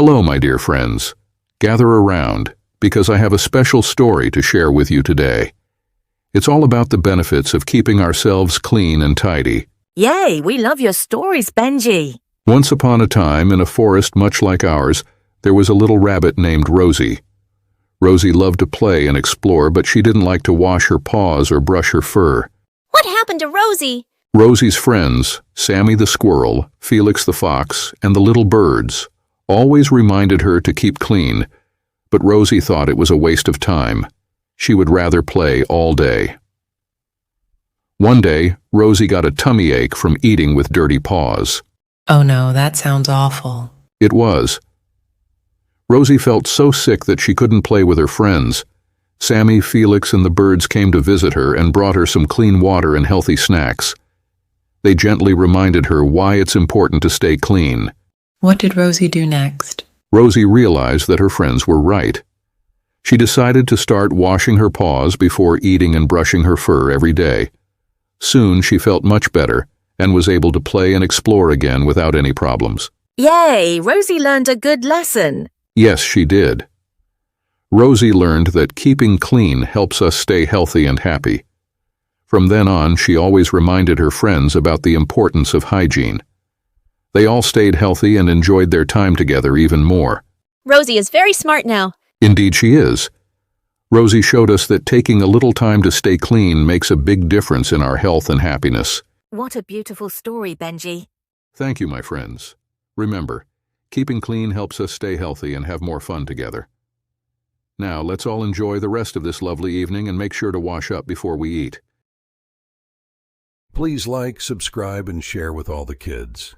Hello, my dear friends. Gather around, because I have a special story to share with you today. It's all about the benefits of keeping ourselves clean and tidy. Yay, we love your stories, Benji. Once upon a time, in a forest much like ours, there was a little rabbit named Rosie. Rosie loved to play and explore, but she didn't like to wash her paws or brush her fur. What happened to Rosie? Rosie's friends, Sammy the squirrel, Felix the fox, and the little birds, always reminded her to keep clean, but Rosie thought it was a waste of time. She would rather play all day. One day, Rosie got a tummy ache from eating with dirty paws. Oh no, that sounds awful. It was. Rosie felt so sick that she couldn't play with her friends. Sammy, Felix, and the birds came to visit her and brought her some clean water and healthy snacks. They gently reminded her why it's important to stay clean. What did Rosie do next? Rosie realized that her friends were right. She decided to start washing her paws before eating and brushing her fur every day. Soon she felt much better and was able to play and explore again without any problems. Yay, Rosie learned a good lesson. Yes, she did. Rosie learned that keeping clean helps us stay healthy and happy. From then on, she always reminded her friends about the importance of hygiene. They all stayed healthy and enjoyed their time together even more. Rosie is very smart now. Indeed she is. Rosie showed us that taking a little time to stay clean makes a big difference in our health and happiness. What a beautiful story, Benji. Thank you, my friends. Remember, keeping clean helps us stay healthy and have more fun together. Now, let's all enjoy the rest of this lovely evening and make sure to wash up before we eat. Please like, subscribe, and share with all the kids.